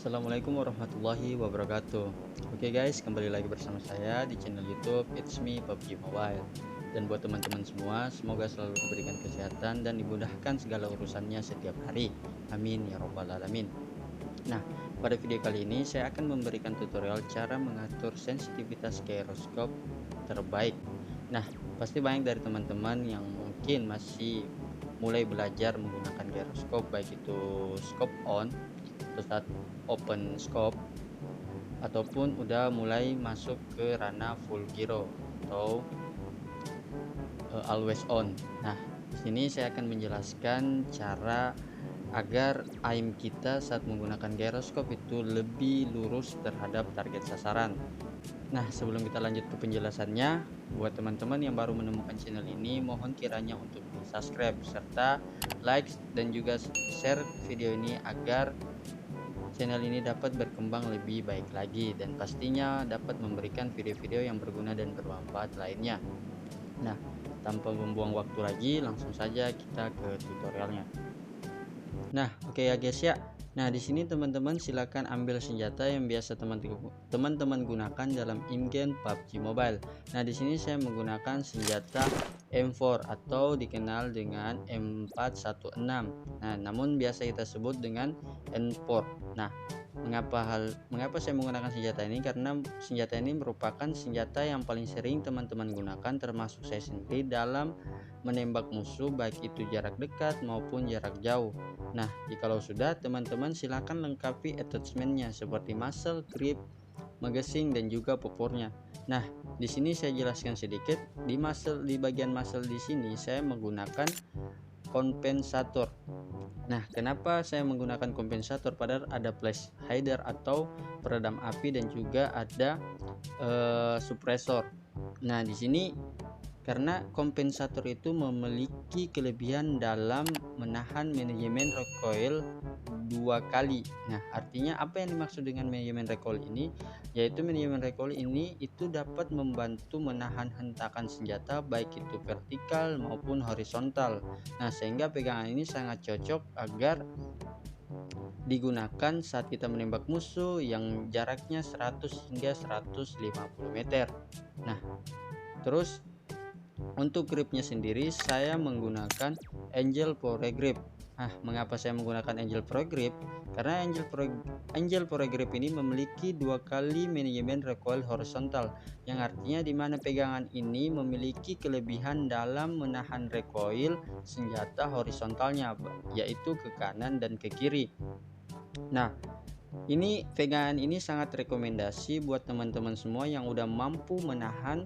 Assalamualaikum warahmatullahi wabarakatuh. Oke guys, kembali lagi bersama saya di channel YouTube It's Me PUBG Mobile. Dan buat teman-teman semua, semoga selalu diberikan kesehatan dan dimudahkan segala urusannya setiap hari. Amin ya robbal alamin. Nah, pada video kali ini saya akan memberikan tutorial cara mengatur sensitivitas gyroscope terbaik. Nah, pasti banyak dari teman-teman yang mungkin masih mulai belajar menggunakan gyroscope, baik itu scope on atau saat open scope, ataupun udah mulai masuk ke ranah full gyro atau always on. Nah, di sini saya akan menjelaskan cara agar aim kita saat menggunakan gyroscope itu lebih lurus terhadap target sasaran. Nah, sebelum kita lanjut ke penjelasannya, buat teman-teman yang baru menemukan channel ini, mohon kiranya untuk di subscribe serta like dan juga share video ini agar channel ini dapat berkembang lebih baik lagi dan pastinya dapat memberikan video-video yang berguna dan bermanfaat lainnya. Nah, tanpa membuang waktu lagi, langsung saja kita ke tutorialnya. Nah, oke ya guys ya. Nah, di sini teman-teman silakan ambil senjata yang biasa teman-teman gunakan dalam in-game PUBG Mobile. Nah, di sini saya menggunakan senjata M4 atau dikenal dengan M416. Nah, namun biasa kita sebut dengan N4. Nah, mengapa saya menggunakan senjata ini? Karena senjata ini merupakan senjata yang paling sering teman-teman gunakan, termasuk saya sendiri, dalam menembak musuh baik itu jarak dekat maupun jarak jauh. Nah, jikalau sudah, teman-teman silakan lengkapi attachmentnya seperti muzzle, grip, magazine dan juga popornya. Nah, di sini saya jelaskan sedikit. Di bagian muzzle di sini saya menggunakan kompensator. Nah, kenapa saya menggunakan kompensator? Padahal ada flash hider atau peredam api dan juga ada suppressor. Nah, di sini karena kompensator itu memiliki kelebihan dalam menahan manajemen recoil 2 kali. Nah, artinya apa yang dimaksud dengan manajemen recoil ini? Yaitu manajemen recoil ini itu dapat membantu menahan hentakan senjata baik itu vertikal maupun horizontal. Nah, sehingga pegangan ini sangat cocok agar digunakan saat kita menembak musuh yang jaraknya 100 hingga 150 meter. Nah, terus untuk gripnya sendiri saya menggunakan Angel Pro Grip. Nah, mengapa saya menggunakan Angel Pro Grip? Karena Angel Pro Grip ini memiliki 2 kali manajemen recoil horizontal, yang artinya di mana pegangan ini memiliki kelebihan dalam menahan recoil senjata horizontalnya, yaitu ke kanan dan ke kiri. Nah, ini pegangan ini sangat rekomendasi buat teman-teman semua yang udah mampu menahan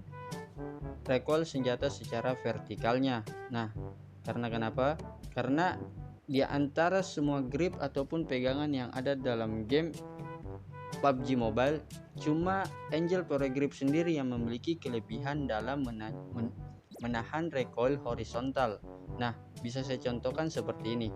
recoil senjata secara vertikalnya. Nah, karena kenapa? Karena di antara semua grip ataupun pegangan yang ada dalam game PUBG Mobile, cuma Angel Pro Grip sendiri yang memiliki kelebihan dalam menahan recoil horizontal. Nah, bisa saya contohkan seperti ini.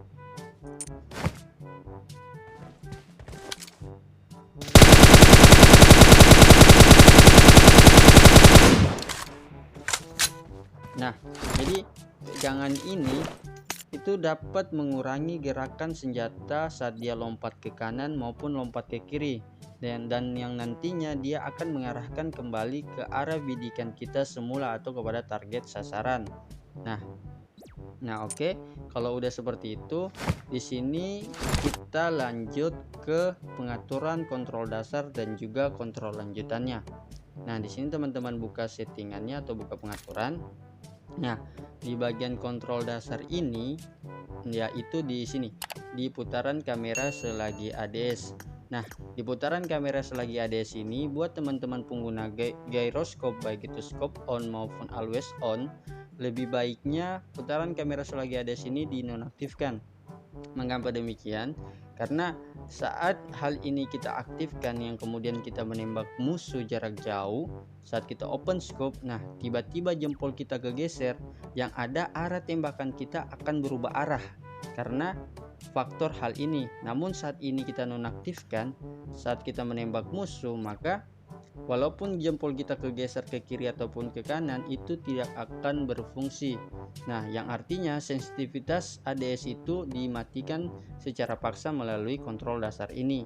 Nah, jadi pegangan ini itu dapat mengurangi gerakan senjata saat dia lompat ke kanan maupun lompat ke kiri, dan yang nantinya dia akan mengarahkan kembali ke arah bidikan kita semula atau kepada target sasaran. Nah, oke. Kalau udah seperti itu, di sini kita lanjut ke pengaturan kontrol dasar dan juga kontrol lanjutannya. Nah, di sini teman-teman buka settingannya atau buka pengaturan. Nah, di bagian kontrol dasar ini yaitu di sini, di putaran kamera selagi ADS. Nah, di putaran kamera selagi ADS ini buat teman-teman pengguna gyroscope baik itu scope on maupun always on, lebih baiknya putaran kamera selagi ADS ini dinonaktifkan. Mengapa demikian? Karena saat hal ini kita aktifkan yang kemudian kita menembak musuh jarak jauh, saat kita open scope, nah tiba-tiba jempol kita kegeser, yang ada arah tembakan kita akan berubah arah karena faktor hal ini. Namun saat ini kita nonaktifkan, saat kita menembak musuh, maka Walaupun jempol kita kegeser ke kiri ataupun ke kanan, itu tidak akan berfungsi. Nah, yang artinya sensitivitas ADS itu dimatikan secara paksa melalui kontrol dasar ini.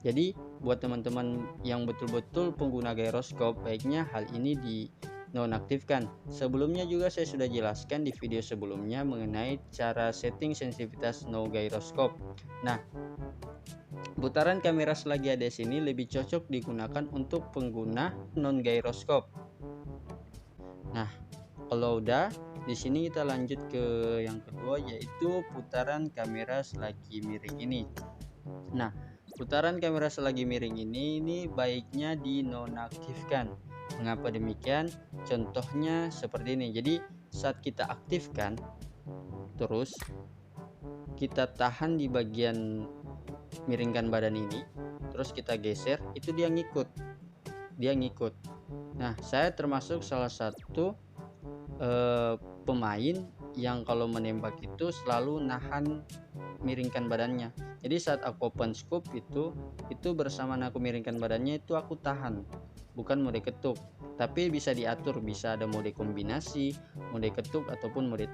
Jadi, buat teman-teman yang betul-betul pengguna gyroscope, baiknya hal ini dinonaktifkan. Sebelumnya juga saya sudah jelaskan di video sebelumnya mengenai cara setting sensitivitas no gyroscope. Nah, putaran kamera selagi ADS ini lebih cocok digunakan untuk pengguna non gyroscope. Nah, kalau udah, di sini kita lanjut ke yang kedua, yaitu putaran kamera selagi miring ini. Nah, putaran kamera selagi miring ini baiknya dinonaktifkan. Mengapa demikian? Contohnya seperti ini. Jadi saat kita aktifkan, terus kita tahan di bagian miringkan badan ini, terus kita geser, itu dia ngikut. Nah, saya termasuk salah satu pemain yang kalau menembak itu selalu nahan miringkan badannya. Jadi saat aku open scope itu bersamaan aku miringkan badannya, itu aku tahan, bukan mode ketuk. Tapi bisa diatur, bisa ada mode kombinasi, mode ketuk ataupun mode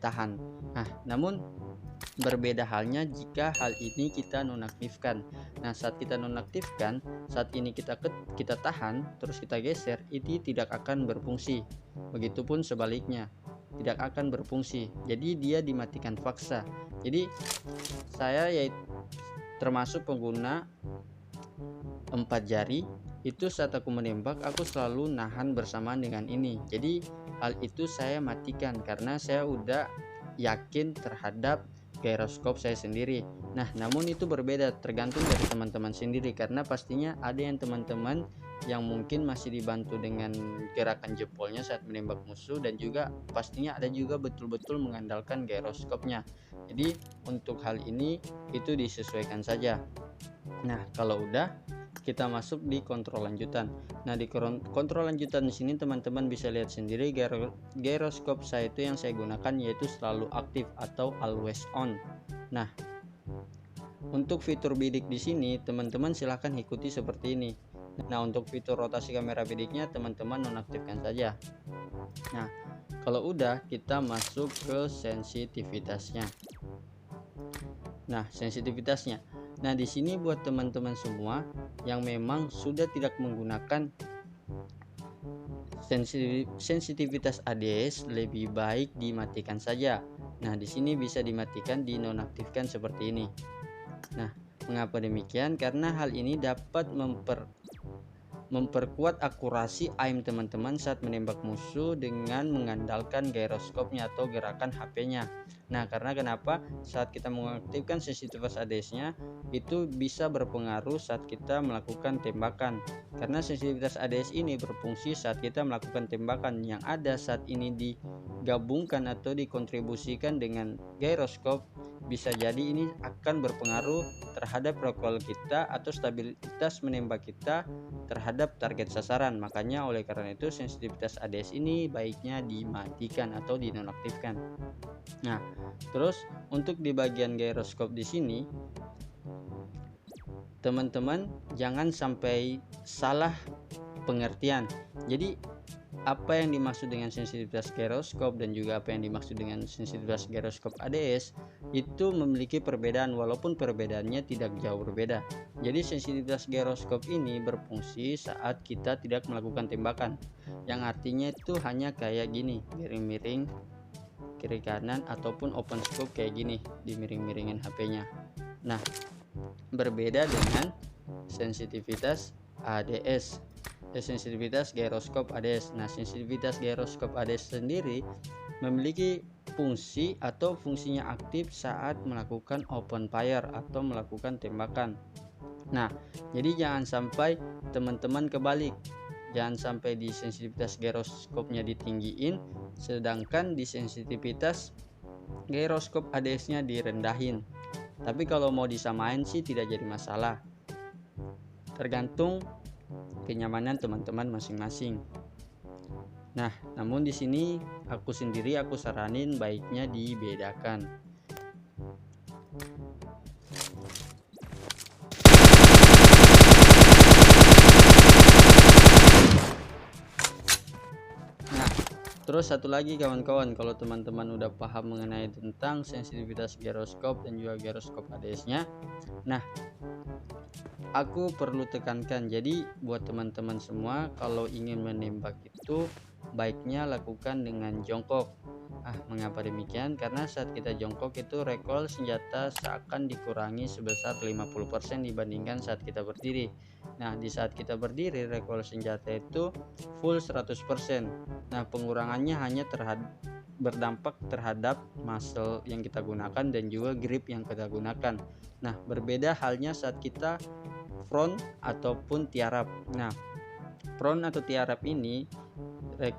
tahan. Nah, namun berbeda halnya jika hal ini kita nonaktifkan. Nah, saat kita nonaktifkan, saat ini kita tahan terus kita geser, ini tidak akan berfungsi. Begitupun sebaliknya, tidak akan berfungsi. Jadi dia dimatikan paksa. Jadi saya termasuk pengguna 4 jari. Itu saat aku menembak, aku selalu nahan bersamaan dengan ini. Jadi hal itu saya matikan karena saya udah yakin terhadap gyroscope saya sendiri. Nah, namun itu berbeda tergantung dari teman-teman sendiri, karena pastinya ada yang teman-teman yang mungkin masih dibantu dengan gerakan jempolnya saat menembak musuh, dan juga pastinya ada juga betul-betul mengandalkan gyroscope-nya. Jadi untuk hal ini itu disesuaikan saja. Nah, kalau udah, kita masuk di kontrol lanjutan. Nah, di kontrol lanjutan di sini teman-teman bisa lihat sendiri gyroscope saya itu yang saya gunakan yaitu selalu aktif atau always on. Nah, untuk fitur bidik di sini teman-teman silahkan ikuti seperti ini. Nah, untuk fitur rotasi kamera bidiknya teman-teman nonaktifkan saja. Nah, kalau udah, kita masuk ke sensitivitasnya. Nah, di sini buat teman-teman semua yang memang sudah tidak menggunakan sensitivitas ADS, lebih baik dimatikan saja. Nah, di sini bisa dimatikan, dinonaktifkan seperti ini. Nah, mengapa demikian? Karena hal ini dapat memperkuat akurasi aim teman-teman saat menembak musuh dengan mengandalkan gyroscope-nya atau gerakan HP-nya. Nah, karena kenapa? Saat kita mengaktifkan sensitivitas ADS-nya itu bisa berpengaruh saat kita melakukan tembakan. Karena sensitivitas ADS ini berfungsi saat kita melakukan tembakan, yang ada saat ini digabungkan atau dikontribusikan dengan gyroscope, bisa jadi ini akan berpengaruh terhadap recoil kita atau stabilitas menembak kita terhadap target sasaran. Makanya oleh karena itu sensitivitas ADS ini baiknya dimatikan atau dinonaktifkan. Nah, terus untuk di bagian gyroscope di sini teman-teman jangan sampai salah pengertian. Jadi apa yang dimaksud dengan sensitivitas gyroscope dan juga apa yang dimaksud dengan sensitivitas gyroscope ADS itu memiliki perbedaan, walaupun perbedaannya tidak jauh berbeda. Jadi sensitivitas gyroscope ini berfungsi saat kita tidak melakukan tembakan, yang artinya itu hanya kayak gini, miring-miring kiri kanan ataupun open scope kayak gini, di miring-miringin HP-nya. Nah, berbeda dengan sensitivitas ADS, sensitivitas gyroscope ADS. Nah, sensitivitas gyroscope ADS sendiri memiliki fungsi atau fungsinya aktif saat melakukan open fire atau melakukan tembakan. Nah, jadi jangan sampai teman-teman kebalik. Jangan sampai di sensitivitas gyroscope-nya ditinggiin, sedangkan di sensitivitas gyroscope ADS-nya direndahin. Tapi kalau mau disamain sih tidak jadi masalah. Tergantung kenyamanan teman-teman masing-masing. Nah, namun di sini aku saranin baiknya dibedakan. Terus satu lagi kawan-kawan, kalau teman-teman udah paham mengenai tentang sensitivitas giroskop dan juga giroskop ADS-nya, nah aku perlu tekankan, jadi buat teman-teman semua kalau ingin menembak itu baiknya lakukan dengan jongkok. Mengapa demikian? Karena saat kita jongkok itu recoil senjata seakan dikurangi sebesar 50% dibandingkan saat kita berdiri. Nah, di saat kita berdiri recoil senjata itu full 100%. Nah, pengurangannya hanya berdampak terhadap muscle yang kita gunakan dan juga grip yang kita gunakan. Nah, berbeda halnya saat kita front ataupun tiarap. Nah, front atau tiarap ini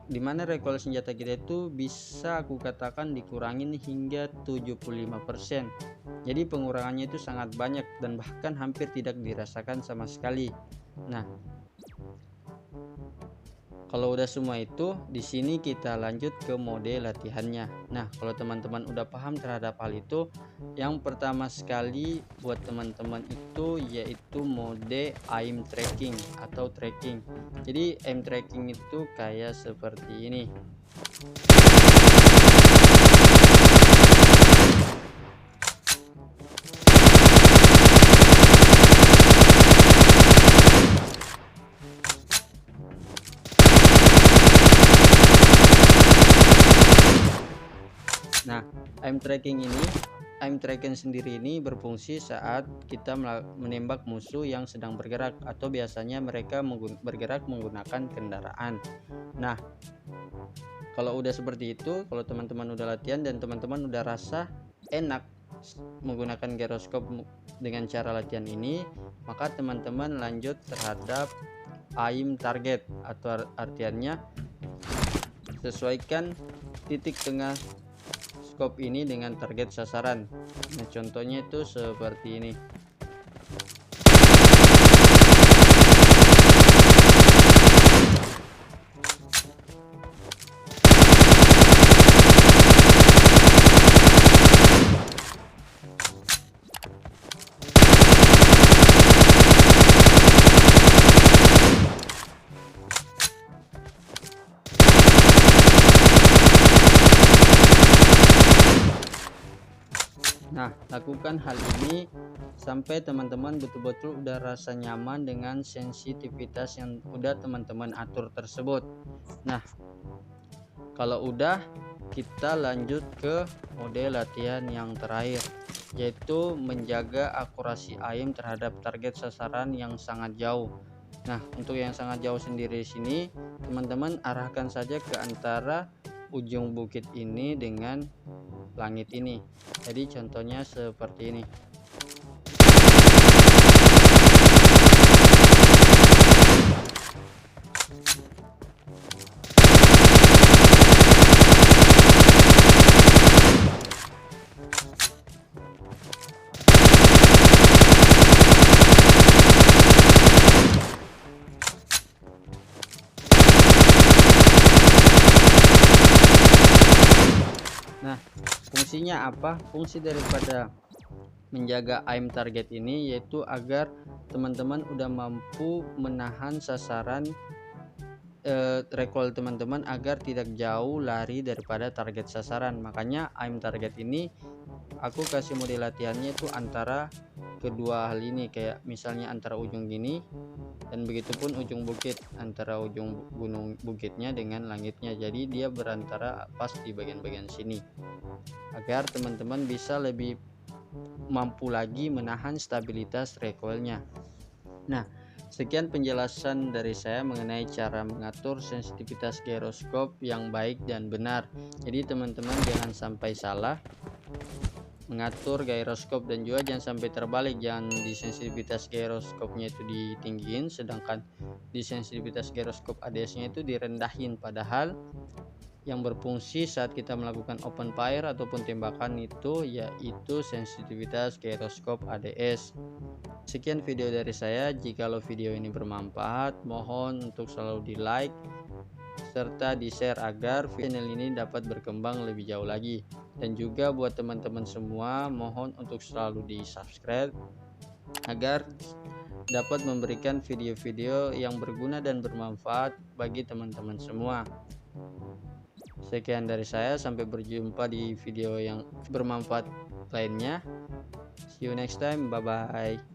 dimana recoil senjata kita itu bisa aku katakan dikurangin hingga 75%. Jadi pengurangannya itu sangat banyak dan bahkan hampir tidak dirasakan sama sekali. Nah, kalau udah semua itu, di sini kita lanjut ke mode latihannya. Nah, kalau teman-teman udah paham terhadap hal itu, yang pertama sekali buat teman-teman itu yaitu mode aim tracking atau tracking. Jadi aim tracking itu kayak seperti ini. Nah, aim tracking sendiri ini berfungsi saat kita menembak musuh yang sedang bergerak atau biasanya mereka bergerak menggunakan kendaraan. Nah, kalau udah seperti itu, kalau teman-teman udah latihan dan teman-teman udah rasa enak menggunakan giroskop dengan cara latihan ini, maka teman-teman lanjut terhadap aim target atau artiannya sesuaikan titik tengah skop ini dengan target sasaran. Nah, contohnya itu seperti ini. Nah, lakukan hal ini sampai teman-teman betul-betul udah rasa nyaman dengan sensitivitas yang udah teman-teman atur tersebut. Nah, kalau udah, kita lanjut ke mode latihan yang terakhir, yaitu menjaga akurasi aim terhadap target sasaran yang sangat jauh. Nah, untuk yang sangat jauh sendiri di sini, teman-teman arahkan saja ke antara ujung bukit ini dengan langit ini. Jadi contohnya seperti ini. Nah, fungsinya apa? Fungsi daripada menjaga aim target ini yaitu agar teman-teman udah mampu menahan sasaran recoil teman-teman agar tidak jauh lari daripada target sasaran. Makanya aim target ini aku kasih mode latihannya itu antara kedua hal ini, kayak misalnya antara ujung gini dan begitupun ujung bukit, antara ujung gunung bukitnya dengan langitnya. Jadi dia berantara pas di bagian-bagian sini agar teman-teman bisa lebih mampu lagi menahan stabilitas recoilnya. Nah, sekian penjelasan dari saya mengenai cara mengatur sensitivitas giroskop yang baik dan benar. Jadi teman-teman jangan sampai salah mengatur giroskop dan juga jangan sampai terbalik, jangan di sensitivitas giroskopnya itu ditinggiin sedangkan di sensitivitas giroskop ADS-nya itu direndahin, padahal yang berfungsi saat kita melakukan open fire ataupun tembakan itu yaitu sensitivitas giroskop ADS. Sekian video dari saya. Jikalau video ini bermanfaat, mohon untuk selalu di like serta di share agar channel ini dapat berkembang lebih jauh lagi. Dan juga buat teman-teman semua, mohon untuk selalu di subscribe agar dapat memberikan video-video yang berguna dan bermanfaat bagi teman-teman semua. Sekian dari saya, sampai berjumpa di video yang bermanfaat lainnya. See you next time, bye bye.